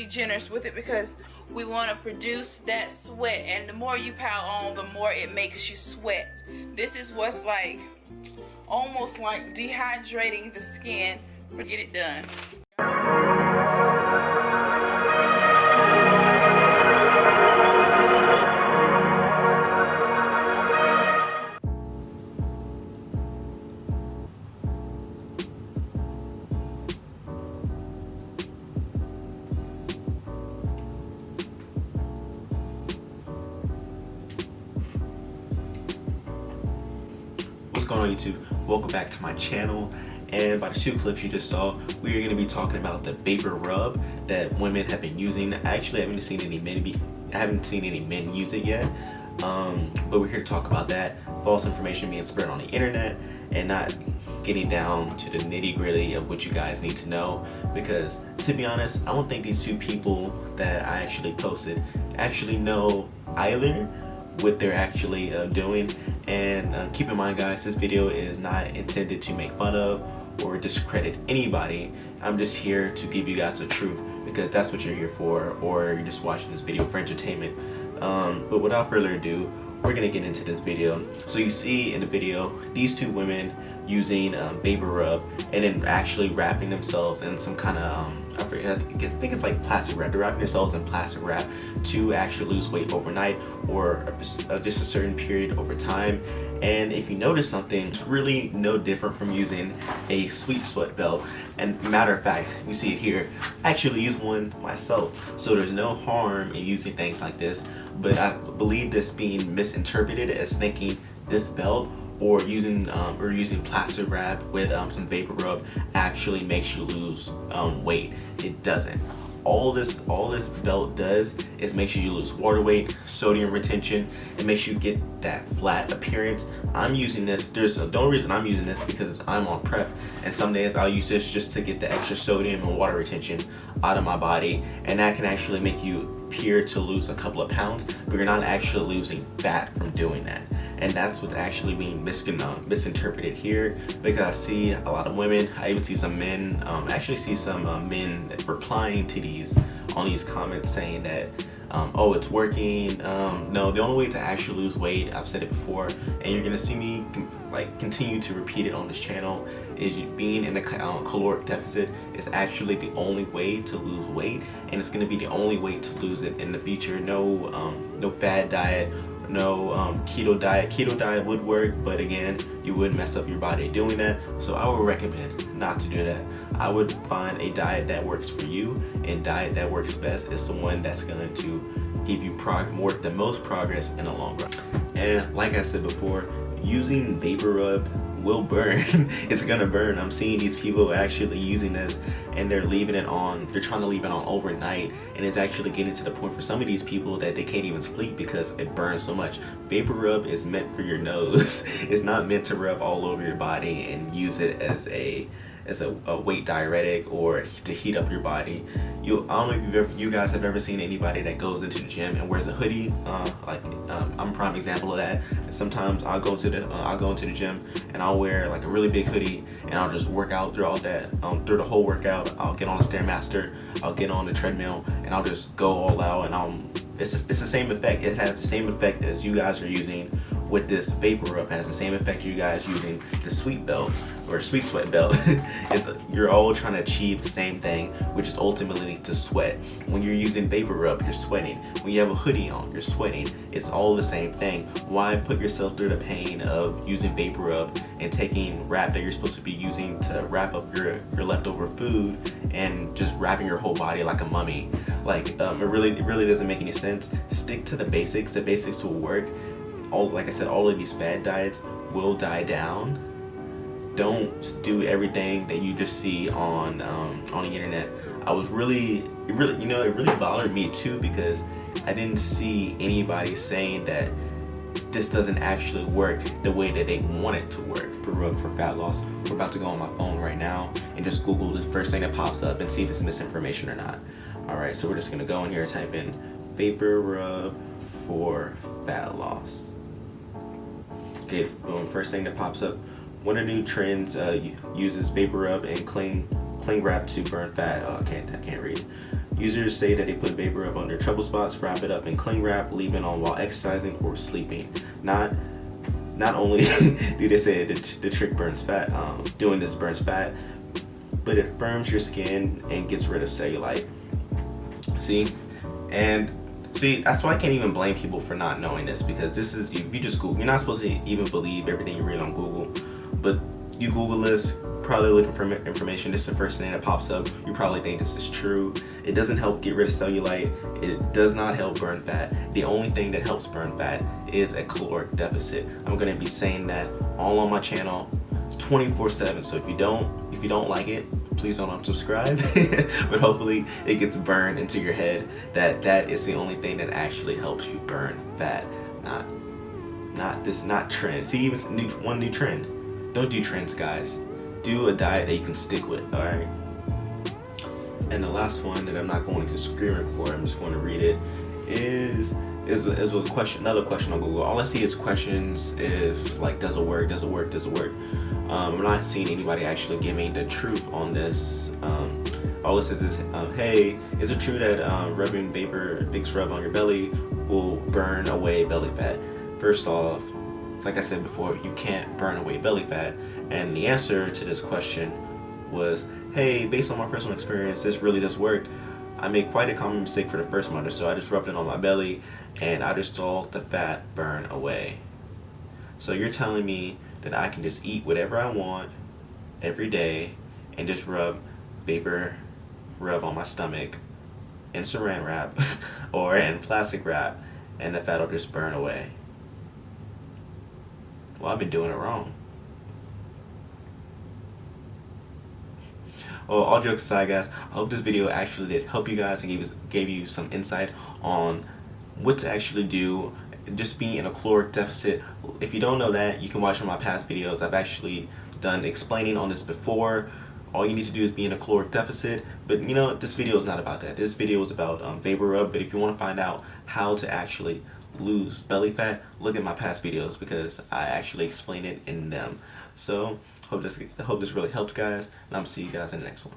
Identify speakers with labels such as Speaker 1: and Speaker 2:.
Speaker 1: generous with it because we want to produce that sweat, and the more you pile on, the more it makes you sweat. This is what's like almost like dehydrating the skin to get it done.
Speaker 2: What's going on, YouTube? Welcome back to my channel. And by the two clips you just saw, we are going to be talking about the VapoRub that women have been using. I actually haven't seen any men use it yet, but we're here to talk about that. False information being spread on the internet and not getting down to the nitty-gritty of what you guys need to know. Because to be honest, I don't think these two people that I actually posted actually know either what they're actually doing. And keep in mind, guys, this video is not intended to make fun of or discredit anybody. I'm just here to give you guys the truth, because that's what you're here for, or you're just watching this video for entertainment. But without further ado, we're gonna get into this video. So you see in the video these two women using VapoRub and then actually wrapping themselves in some kind of I think it's like plastic wrap. They're wrapping themselves in plastic wrap to actually lose weight overnight, or just a certain period over time. And if you notice something, it's really no different from using a sweet sweat belt. And matter of fact, you see it here. I actually use one myself, so there's no harm in using things like this. But I believe this being misinterpreted as thinking this belt or using plastic wrap with some VapoRub actually makes you lose weight. It doesn't. All this belt does is make sure you lose water weight, sodium retention, and makes you get that flat appearance. I'm using this. The only reason I'm using this because I'm on prep, and some days I'll use this just to get the extra sodium and water retention out of my body, and that can actually make you appear to lose a couple of pounds, but you're not actually losing fat from doing that. And that's what's actually being misinterpreted here, because I see a lot of women, I even see some men, actually see some men replying to on these comments saying that oh, it's working. No, the only way to actually lose weight, I've said it before, and you're gonna see me continue to repeat it on this channel, is being in a caloric deficit is actually the only way to lose weight, and it's gonna be the only way to lose it in the future. No fad diet, no keto diet. Keto diet would work, but again, you would mess up your body doing that. So I would recommend not to do that. I would find a diet that works for you, and diet that works best is the one that's going to give you the most progress in the long run. And like I said before, using VapoRub will burn. It's gonna burn. I'm seeing these people actually using this and they're leaving it on. They're trying to leave it on overnight, and it's actually getting to the point for some of these people that they can't even sleep because it burns so much. VapoRub is meant for your nose. It's not meant to rub all over your body and use it as a weight diuretic or to heat up your body. I don't know if you guys have ever seen anybody that goes into the gym and wears a hoodie. I'm a prime example of that. Sometimes I'll go into the gym and I'll wear like a really big hoodie and I'll just work out throughout through the whole workout. I'll get on a Stairmaster, I'll get on the treadmill, and I'll just go all out, and it's the same effect. It has the same effect as you guys are using with this VapoRub. It has the same effect you guys using the sweet belt or sweet sweat belt. You're all trying to achieve the same thing, which is ultimately to sweat. When you're using VapoRub, you're sweating. When you have a hoodie on, you're sweating. It's all the same thing. Why put yourself through the pain of using VapoRub and taking wrap that you're supposed to be using to wrap up your leftover food and just wrapping your whole body like a mummy? It really doesn't make any sense. Stick to the basics. The basics will work. Like I said, all of these fad diets will die down. Don't do everything that you just see on the internet. It really bothered me too, because I didn't see anybody saying that this doesn't actually work the way that they want it to work. VapoRub for fat loss. We're about to go on my phone right now and just Google the first thing that pops up and see if it's misinformation or not. Alright, so we're just gonna go in here and type in VapoRub for fat loss. Okay, boom, first thing that pops up. One of the new trends uses VapoRub and cling wrap to burn fat. Oh, I can't read. Users say that they put VapoRub on their trouble spots, wrap it up in cling wrap, leave it on while exercising or sleeping. Not only do they say the trick burns fat, doing this burns fat, but it firms your skin and gets rid of cellulite. See, that's why I can't even blame people for not knowing this, because this is, if you just Google, you're not supposed to even believe everything you read on Google, but you Google this, probably looking for information, this is the first thing that pops up, you probably think this is true. It doesn't help get rid of cellulite, it does not help burn fat. The only thing that helps burn fat is a caloric deficit. I'm going to be saying that all on my channel 24/7, so if you don't like it, please don't unsubscribe. But hopefully it gets burned into your head that is the only thing that actually helps you burn fat, not trend. See, even one new trend. Don't do trends, guys. Do a diet that you can stick with, all right? And the last one that I'm not going to screen record, I'm just going to read it, is a question, another question on Google. All I see is questions if, like, does it work? I'm not seeing anybody actually giving the truth on this. All it says is, hey, is it true that rubbing Vicks Rub on your belly will burn away belly fat? First off, like I said before, you can't burn away belly fat. And the answer to this question was, hey, based on my personal experience, this really does work. I made quite a common mistake for the first month or so. I just rubbed it on my belly and I just saw the fat burn away. So you're telling me that I can just eat whatever I want every day and just rub VapoRub on my stomach in saran wrap or in plastic wrap and the fat will just burn away? Well, I've been doing it wrong. Well, all jokes aside, guys, I hope this video actually did help you guys and gave you some insight on what to actually do, just be in a caloric deficit. If you don't know that, you can watch one of my past videos. I've actually done explaining on this before. All you need to do is be in a caloric deficit, but you know, this video is not about that. This video is about VapoRub, but if you want to find out how to actually lose belly fat, look at my past videos because I actually explain it in them. So hope this really helped, guys, and I'm see you guys in the next one.